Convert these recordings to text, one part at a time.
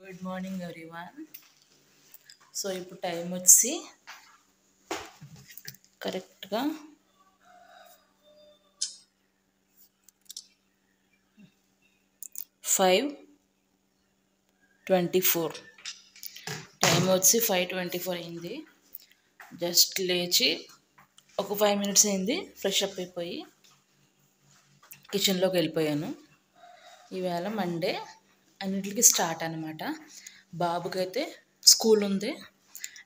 Good morning everyone. So ఇప్పుడు time వచ్చి కరెక్ట్గా 5:24. టైం వచ్చి 5:24 అయింది. జస్ట్ లేచి ఒక 5 minutes అయింది. ఫ్రెష్ అప్ అయిపోయి కిచెన్లోకి వెళ్ళిపోయాను. ఈవేళ మండే అన్నింటికి స్టార్ట్ అనమాట. బాబుకైతే స్కూల్ ఉంది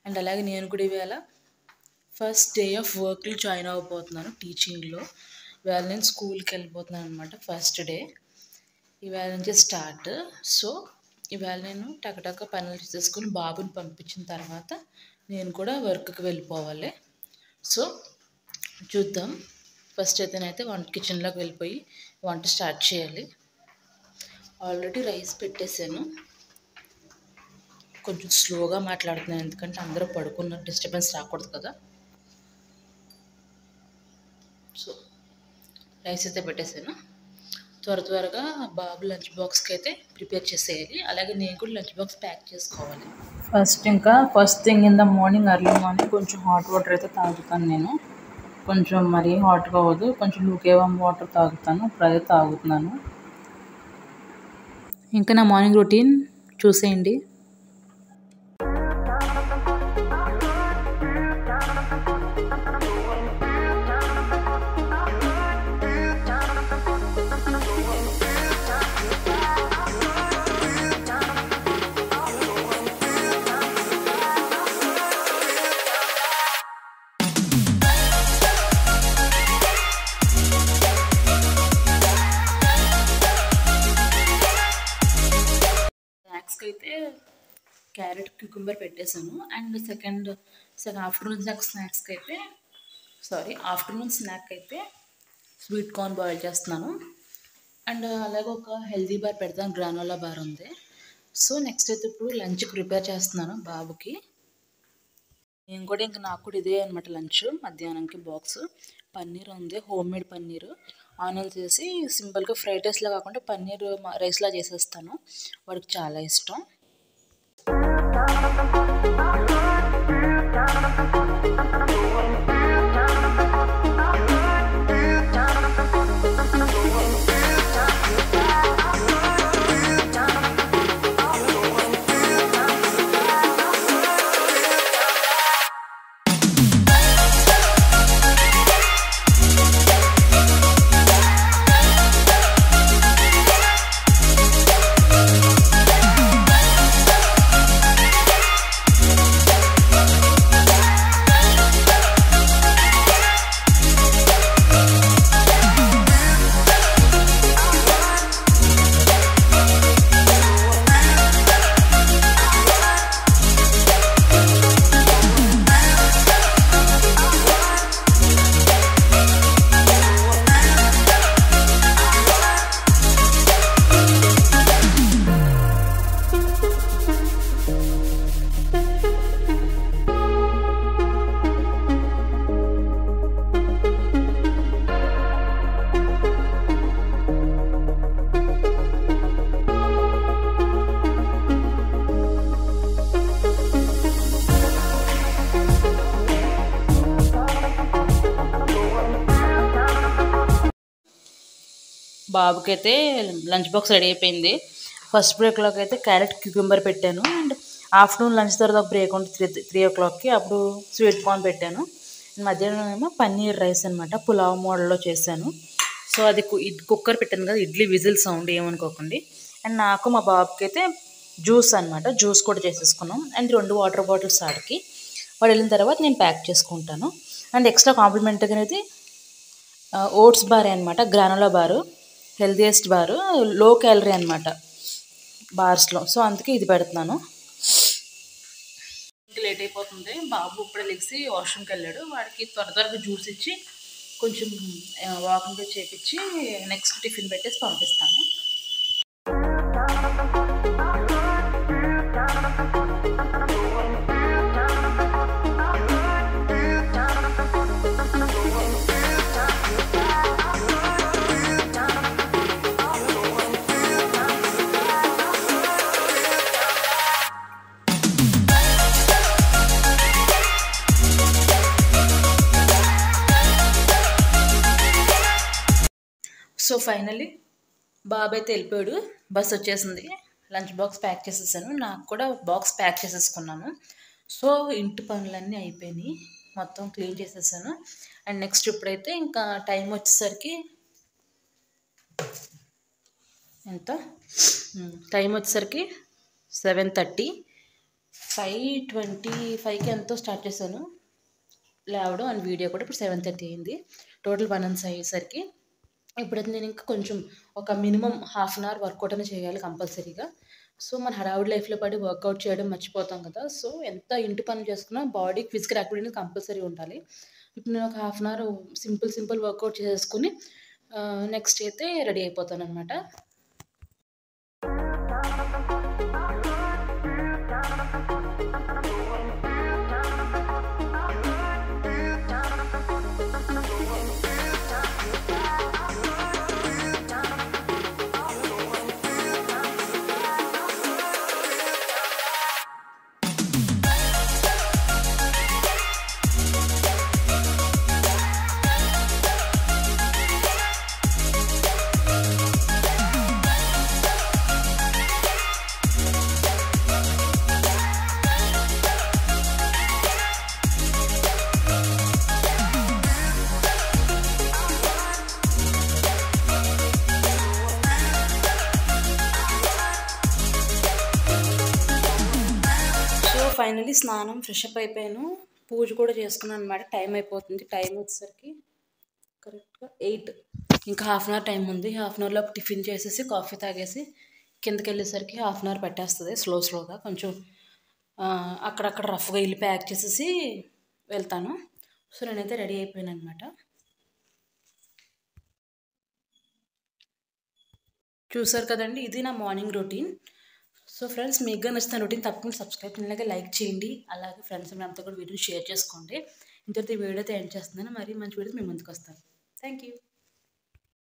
అండ్ అలాగే నేను కూడా ఈవేళ ఫస్ట్ డే ఆఫ్ వర్క్లో జాయిన్ అవ్వబోతున్నాను టీచింగ్లో. ఈవేళ నేను స్కూల్కి వెళ్ళిపోతున్నాను అనమాట. ఫస్ట్ డే ఈవేళ నుంచి స్టార్ట్. సో ఈవేళ నేను టకటక పనులు చేసుకుని బాబుని పంపించిన తర్వాత నేను కూడా వర్క్కి వెళ్ళిపోవాలి. సో చూద్దాం. ఫస్ట్ అయితేనైతే కిచెన్లోకి వెళ్ళిపోయి వంట స్టార్ట్ చేయాలి. ఆల్రెడీ రైస్ పెట్టేశాను. కొంచెం స్లోగా మాట్లాడుతున్నాను ఎందుకంటే అందరూ పడుకున్న డిస్టర్బెన్స్ రాకూడదు కదా. సో రైస్ అయితే పెట్టేశాను. త్వరగా బాబు లంచ్ బాక్స్కి అయితే ప్రిపేర్ చేసేయాలి. అలాగే నేను కూడా లంచ్ బాక్స్ ప్యాక్ చేసుకోవాలి. First thing in the morning early morning కొంచెం హాట్ వాటర్ అయితే తాగుతాను నేను. కొంచెం మరీ హాట్గా అవ్వదు, కొంచెం లూకేవామ్ వాటర్ తాగుతాను. ఇప్పుడు అదే తాగుతున్నాను. ఇంకా నా మార్నింగ్ రొటీన్ చూసేయండి. స్నాక్స్కి అయితే క్యారెట్ క్యూకుంబర్ పెట్టేశాను. అండ్ సెకండ్ ఆఫ్టర్నూన్ స్నాక్ అయితే స్వీట్ కార్న్ బాయిల్ చేస్తున్నాను. అండ్ అలాగే ఒక హెల్దీ బార్ పెడతాను, గ్రానోలా బార్ ఉంది. సో నెక్స్ట్ అయితే ఇప్పుడు లంచ్కి ప్రిపేర్ చేస్తున్నాను బాబుకి. నేను కూడా నాకు కూడా ఇదే అనమాట లంచ్. మధ్యాహ్నంకి బాక్స్ పన్నీర్ ఉంది, హోమ్ మేడ్ పన్నీర్. ఆనియన్స్ వేసి సింపుల్గా ఫ్రైడ్ రైస్లా కాకుండా పన్నీర్ రైస్లా చేసేస్తాను. వాడికి చాలా ఇష్టం. బాబుకి అయితే లంచ్ బాక్స్ రెడీ అయిపోయింది. ఫస్ట్ బ్రేక్లోకి అయితే క్యారెట్ క్యూకుంబర్ పెట్టాను. అండ్ ఆఫ్టర్నూన్ లంచ్ తర్వాత ఒక బ్రేక్ ఉంటుంది 3 o'clockకి, అప్పుడు స్వీట్ కార్న్ పెట్టాను. మధ్యాహ్నం ఏమో పన్నీర్ రైస్ అనమాట, పులావ్ మోడల్లో చేశాను. సో అది కుక్కర్ పెట్టాను కదా, ఇడ్లీ విజిల్ సౌండ్ ఏమనుకోకండి. అండ్ నాకు మా బాబుకి అయితే జ్యూస్ అనమాట, జ్యూస్ కూడా చేసేసుకున్నాం. అండ్ 2 వాటర్ బాటిల్స్ ఆడికి. వాడు వెళ్ళిన తర్వాత నేను ప్యాక్ చేసుకుంటాను. అండ్ ఎక్స్ట్రా కాంప్లిమెంట్గా అనేది ఓట్స్ బార్ అనమాట, గ్రానోలా బారు, హెల్దీయెస్ట్ బారు, లో క్యాలరీ అనమాట బార్స్లో. సో అందుకే ఇది పెడుతున్నాను. లేట్ అయిపోతుంది. బాబు ఇప్పుడే లెగిసి వాష్రూమ్కి వెళ్ళాడు. వాడికి త్వరగా జ్యూస్ ఇచ్చి కొంచెం వాకింగ్ చేపించి నెక్స్ట్ టిఫిన్ పెట్టేసి పంపిస్తాను. ఫైనల్లీ బాబు అయితే వెళ్ళిపోయాడు, బస్ వచ్చేసింది. లంచ్ బాక్స్ ప్యాక్ చేసేసాను, నాకు కూడా బాక్స్ ప్యాక్ చేసేసుకున్నాను. సో ఇంటి పనులన్నీ అయిపోయినాయి, మొత్తం క్లీన్ చేసేసాను. అండ్ నెక్స్ట్ ఇప్పుడైతే ఇంకా టైం వచ్చేసరికి ఎంత టైం వచ్చేసరికి 7:30, 5:25కి ఎంతో స్టార్ట్ చేశాను లేవడం అండ్ వీడియో కూడా. ఇప్పుడు 7:30 అయింది. టోటల్ 1 అవర్స్ అయ్యేసరికి ఇప్పుడైతే నేను ఇంకా కొంచెం ఒక minimum half an hour workout అనేది చేయాలి కంపల్సరీగా. సో మన హడావుడి లైఫ్లో పడి వర్కౌట్ చేయడం మర్చిపోతాం కదా. సో ఎంత ఇంటి పనులు చేసుకున్నా బాడీకి ఫిజికల్ యాక్టివిటీ కంపల్సరీ ఉండాలి. ఇప్పుడు నేను ఒక half an hour simple workout చేసేసుకుని నెక్స్ట్ అయితే రెడీ అయిపోతాను అనమాట. ఫైనలీ స్నానం ఫ్రెష్ అప్ అయిపోయాను, పూజ కూడా చేసుకున్నాను అనమాట. టైం అయిపోతుంది. టైం వచ్చేసరికి కరెక్ట్గా 8. ఇంకా హాఫ్ అన్ అవర్ టైం ఉంది. హాఫ్ అన్ అవర్లో టిఫిన్ చేసేసి కాఫీ తాగేసి కిందకి వెళ్ళేసరికి హాఫ్ అన్ అవర్ పెట్టేస్తుంది స్లోగా. కొంచెం అక్కడక్కడ రఫ్గా ఇల్లు ప్యాక్ చేసేసి వెళ్తాను. సో నేనైతే రెడీ అయిపోయాను అనమాట. చూసారు కదండి, ఇది నా మార్నింగ్ రొటీన్. సో ఫ్రెండ్స్, మీకు నచ్చిన రొటీన్ తప్పకుండా సబ్స్క్రైబ్ చేయండి, లైక్ చేయండి. అలాగే ఫ్రెండ్స్ అంతా కూడా వీడియోని షేర్ చేసుకోండి. ఇంతటితో ఈ వీడియో అయితే ఎండ్ చేస్తున్నాను. మరి మంచి వీడియోస్ మీ ముందుకు వస్తాను. Thank you.